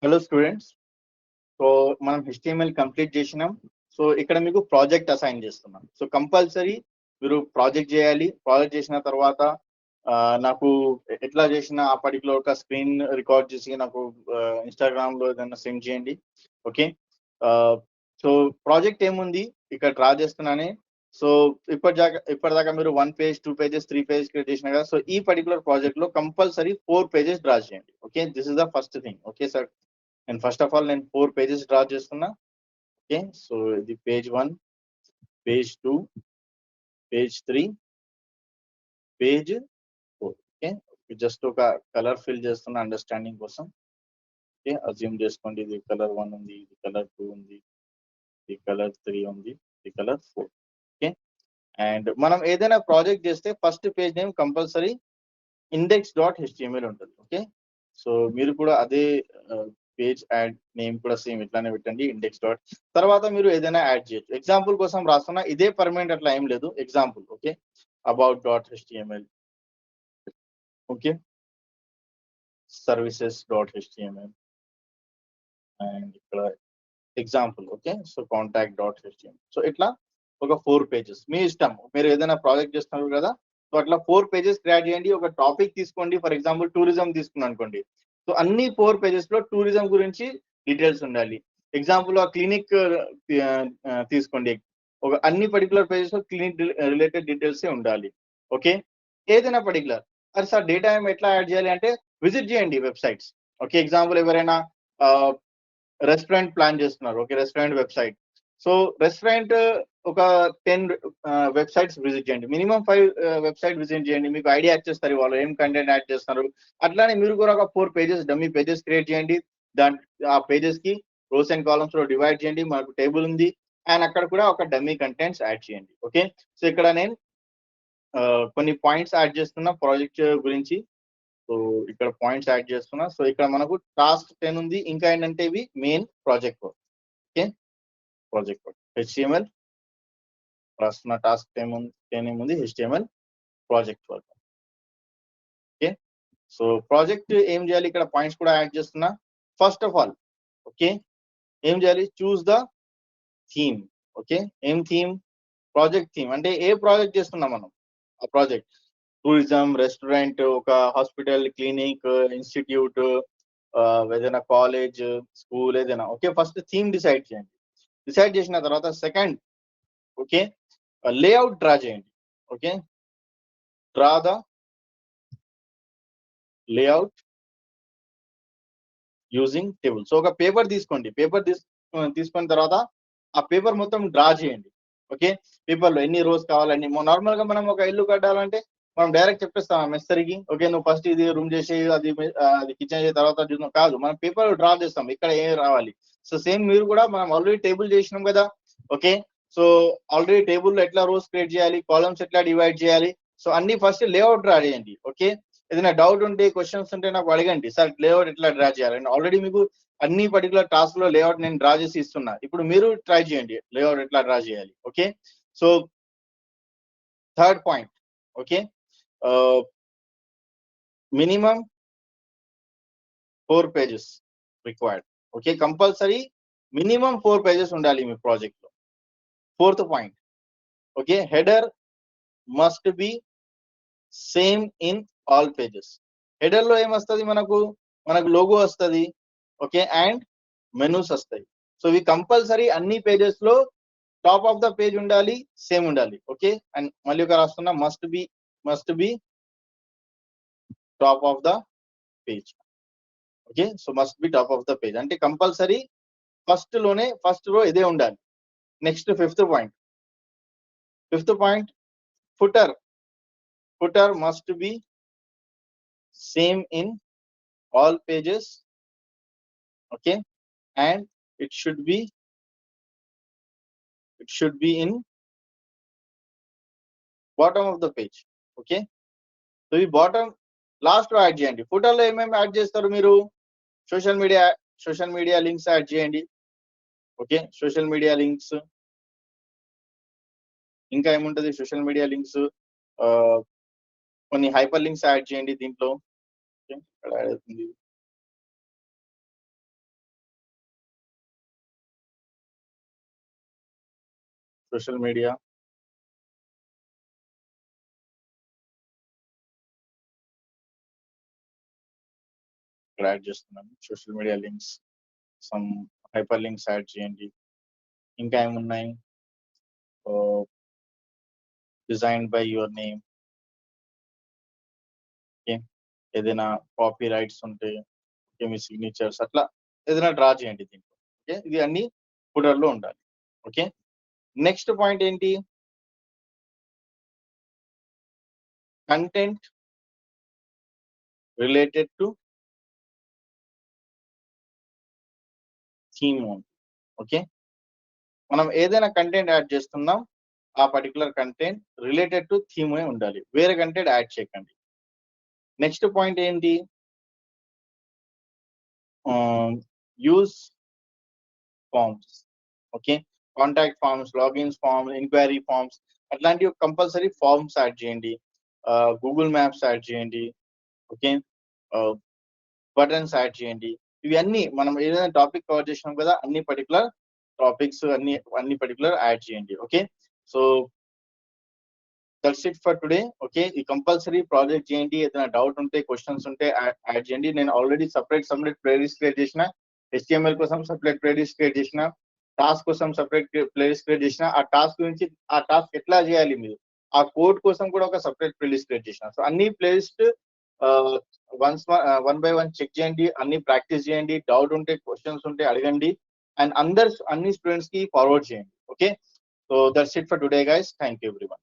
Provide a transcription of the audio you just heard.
Hello students. So మనం HTML complete చేసినాం. So ఇక్కడ మీకు ప్రాజెక్ట్ అసైన్ చేస్తున్నాం. సో కంపల్సరీ మీరు ప్రాజెక్ట్ చేయాలి. ప్రాజెక్ట్ చేసిన తర్వాత నాకు ఎట్లా చేసిన ఆ పర్టికులర్ ఒక స్క్రీన్ రికార్డ్ చేసి నాకు ఇన్స్టాగ్రామ్ లో ఏదైనా సెండ్ చేయండి. ఓకే. సో ప్రాజెక్ట్ ఏముంది ఇక్కడ డ్రా చేస్తున్నానే. సో ఇప్పటిదాకా మీరు 1 పేజ్ 2 పేజెస్ 3 పేజెస్ క్రియేట్ చేసిన కదా. సో ఈ పర్టికులర్ ప్రాజెక్ట్ లో కంపల్సరీ 4 పేజెస్ డ్రా చేయండి. Okay, this is the first thing. Okay sir, and first of all నేను 4 పేజెస్ డ్రా చేస్తున్నా. ఓకే, సో ఇది page 1, page 2, page 3, page 4. Okay, just ఒక colour fill చేస్తున్న అండర్స్టాండింగ్ కోసం. Okay, assume చేసుకోండి ఇది కలర్ 1 ఉంది, ఇది కలర్ 2 ఉంది, ఇది కలర్ 3 ఉంది, ఇది కలర్ 4. ఓకే, అండ్ మనం ఏదైనా ప్రాజెక్ట్ చేస్తే first page name compulsory index.html ఉంటుంది. ఓకే, సో మీరు కూడా అదే పేజ్ యాడ్ నేమ్ కూడా సేమ్ ఇట్లానే పెట్టండి ఇండెక్స్ డాట్. తర్వాత మీరు ఏదైనా యాడ్ చేయొచ్చు. ఎగ్జాంపుల్ కోసం రాస్తున్నా, ఇదే పర్మనెంట్ అట్లా ఏం లేదు. Example. Okay, about.html. Okay, services.html and ఇక్కడ example. Okay, so contact.html. So ఇట్లా ఒక 4 పేజెస్ మీ ఇష్టం. మీరు ఏదైనా ప్రాజెక్ట్ చేస్తున్నారు కదా, సో అట్లా 4 పేజెస్ క్రియేట్ చేయండి. ఒక టాపిక్ తీసుకోండి. ఫర్ ఎగ్జాంపుల్ టూరిజం తీసుకున్నాను అనుకోండి. సో అన్ని 4 పేజెస్ లో టూరిజం గురించి డీటెయిల్స్ ఉండాలి. ఎగ్జాంపుల్ ఆ క్లినిక్ తీసుకోండి. ఒక అన్ని పర్టికులర్ పేజెస్ లో క్లినిక్ రిలేటెడ్ డీటెయిల్స్ ఉండాలి. ఓకే, ఏదైనా పర్టికులర్. అది సార్ డేటా ఎట్లా యాడ్ చేయాలి అంటే విజిట్ చేయండి వెబ్సైట్స్. ఓకే, ఎగ్జాంపుల్ ఎవరైనా రెస్టారెంట్ ప్లాన్ చేస్తున్నారు. Okay, restaurant website. So restaurant ఒక 10 వెబ్సైట్స్ విజిట్ చేయండి. మినిమం 5 వెబ్సైట్ విజిట్ చేయండి. మీకు ఐడియా వచ్చేస్తారు వాళ్ళు ఏం కంటెంట్ యాడ్ చేస్తున్నారు. అట్లానే మీరు కూడా ఒక 4 పేజెస్ డమ్మీ పేజెస్ క్రియేట్ చేయండి. ఆ పేజెస్ కి రోస్ అండ్ కాలమ్స్ లో డివైడ్ చేయండి. మనకు టేబుల్ ఉంది అండ్ అక్కడ కూడా ఒక డమ్మీ కంటెంట్స్ యాడ్ చేయండి. ఓకే, సో ఇక్కడ నేను కొన్ని పాయింట్స్ యాడ్ చేస్తున్నా ప్రాజెక్ట్ గురించి. సో ఇక్కడ పాయింట్స్ యాడ్ చేస్తున్నా. సో ఇక్కడ మనకు టాస్క్ 10 ఉంది. ఇంకా ఏంటంటే ఇవి main project work. Okay, project work HTML రాస్తున్న టాస్క్ 10 ఏముంది HTML project work. Okay, so project ఏం చేయాలి, ఇక్కడ పాయింట్స్ కూడా యాడ్ చేస్తున్నా. ఫస్ట్ ఆఫ్ ఆల్ ఓకే, ఏం చేయాలి, చూస్ ద థీమ్. ఓకే, ఏం థీమ్, ప్రాజెక్ట్ థీమ్. అంటే ఏ ప్రాజెక్ట్ చేస్తున్నాం మనం. ఆ ప్రాజెక్ట్ టూరిజం, రెస్టారెంట్, ఒక హాస్పిటల్, క్లినిక్, ఇన్స్టిట్యూట్, ఏదైనా కాలేజ్, స్కూల్, ఏదైనా. ఓకే, ఫస్ట్ థీమ్ డిసైడ్ చేయండి. డిసైడ్ చేసిన తర్వాత సెకండ్ ఓకే లేఅవుట్ డ్రా చేయండి. Okay, draw the layout using table. So ఒక పేపర్ తీసుకోండి. పేపర్ తీసుకున్న తర్వాత ఆ పేపర్ మొత్తం డ్రా చేయండి. ఓకే, పేపర్ లో ఎన్ని రోస్ కావాలని. నార్మల్ గా మనం ఒక ఇల్లు కట్టాలంటే మనం డైరెక్ట్ చెప్పేస్తాం మెస్తరికి, ఓకే నువ్వు ఫస్ట్ ఇది రూమ్ చేసి అది కిచెన్ చేసిన తర్వాత చూద్దాం. కాదు, మనం పేపర్ డ్రా చేస్తాం ఇక్కడ ఏం రావాలి. సో సేమ్ మీరు కూడా మనం ఆల్రెడీ టేబుల్ చేసినాం కదా. ఓకే, సో ఆల్రెడీ టేబుల్ లో ఎట్లా రోస్ క్రియేట్ చేయాలి, కాలమ్స్ ఎట్లా డివైడ్ చేయాలి. సో అన్ని ఫస్ట్ లేఅవుట్ డ్రా చేయండి. ఓకే, ఏదైనా డౌట్ ఉంటే క్వశ్చన్స్ ఉంటే నాకు అడగండి, సార్ లేఅవుట్ ఎట్లా డ్రా చేయాలి. ఆల్రెడీ మీకు అన్ని పర్టికులర్ టాస్క్ లో లేఅవుట్ నేను డ్రా చేసి ఇస్తున్నా. ఇప్పుడు మీరు ట్రై చేయండి లేఅవుట్ ఎట్లా డ్రా చేయాలి. Okay, so third point. Okay, minimum 4 pages required. Okay, compulsory minimum 4 pages ఉండాలి మీ ప్రాజెక్ట్ లో. Fourth point. Okay, header must be same in all pages. Header లో ఏమొస్తుంది, మనకు లోగో వస్తుంది. ఓకే, అండ్ మెనూస్ వస్తాయి. సో ఇవి కంపల్సరీ అన్ని పేజెస్ లో టాప్ ఆఫ్ ద పేజ్ ఉండాలి, సేమ్ ఉండాలి. ఓకే, అండ్ మళ్ళీ ఒక రాస్తున్నా, must be top of the page. Okay, so must be top of the page అంటే కంపల్సరీ ఫస్ట్ రో ఇదే ఉండాలి. Next fifth point. footer must be same in all pages. Okay, and it should be in bottom of the page. Okay, so ఈ bottom last లో add చేయండి. Footer లో ఏమేమి add చేస్తారు మీరు, సోషల్ మీడియా లింక్స్ యాడ్ చేయండి. Okay, social media links, ఇంకా ఏముంటది సోషల్ మీడియా లింక్స్, కొన్ని హైపర్ లింక్స్ యాడ్ చేయండి దీంట్లో. ఇక్కడ యాడ్ అవుతుంది. సోషల్ మీడియా ఇక్కడ యాడ్ చేస్తున్నాను. Social media links, some hyper links add చేయండి. ఇంకా ఏమున్నాయి? Design by your name. Okay, ఏదైనా కాపీ రైట్స్ ఉంటే ఓకే, మీ సిగ్నేచర్స్ అట్లా ఏదైనా డ్రా చేయండి దీంట్లో. ఓకే, ఇది అన్ని ఫుటర్లో ఉండాలి. ఓకే, నెక్స్ట్ పాయింట్ ఏంటి? Content related to theme. Okay, మనం ఏదైనా కంటెంట్ యాడ్ చేస్తున్నాం, ఆ particular content related to theme ఉండాలి, వేరే కంటెంట్ యాడ్ చేయకండి. నెక్స్ట్ పాయింట్ ఏంటి? Use forms. Okay, contact forms, logins form, enquiry forms అట్లాంటివి కంపల్సరీ ఫార్మ్స్ యాడ్ చేయండి. గూగుల్ మ్యాప్స్ యాడ్ చేయండి. ఓకే, బటన్స్ యాడ్ చేయండి. ఇవన్నీ మనం ఏదైనా టాపిక్ కవర్ చేసినాం కదా, అన్ని పర్టికులర్ టాపిక్స్ అన్ని పర్టికులర్ యాడ్ చేయండి. Okay, so that's it for today. Okay, ఈ కంపల్సరీ ప్రాజెక్ట్ చేయండి. ఏదైనా డౌట్ ఉంటే, క్వశ్చన్స్ ఉంటే యాడ్ చేయండి. నేను ఆల్రెడీ సపరేట్ ప్లేలిస్ట్ క్రియేట్ చేసిన, HTML కోసం సపరేట్ ప్లేలిస్ట్ క్రియేట్ చేసిన, టాస్క్ కోసం సపరేట్ ప్లేలిస్ట్ క్రియేట్ చేసిన. ఆ టాస్క్ గురించి, ఆ టాస్క్ ఎట్లా చేయాలి మీరు, ఆ కోడ్ కోసం కూడా ఒక సపరేట్ ప్లేలిస్ట్ క్రియేట్ చేసిన. సో అన్ని playlist one by one check చేయండి, అన్ని ప్రాక్టీస్ చేయండి. డౌట్ ఉంటే, క్వశ్చన్స్ ఉంటే అడగండి, అండ్ అన్ని స్టూడెంట్స్ కి ఫార్వర్డ్ చేయండి. Okay, so that's it for today guys. Thank you everyone.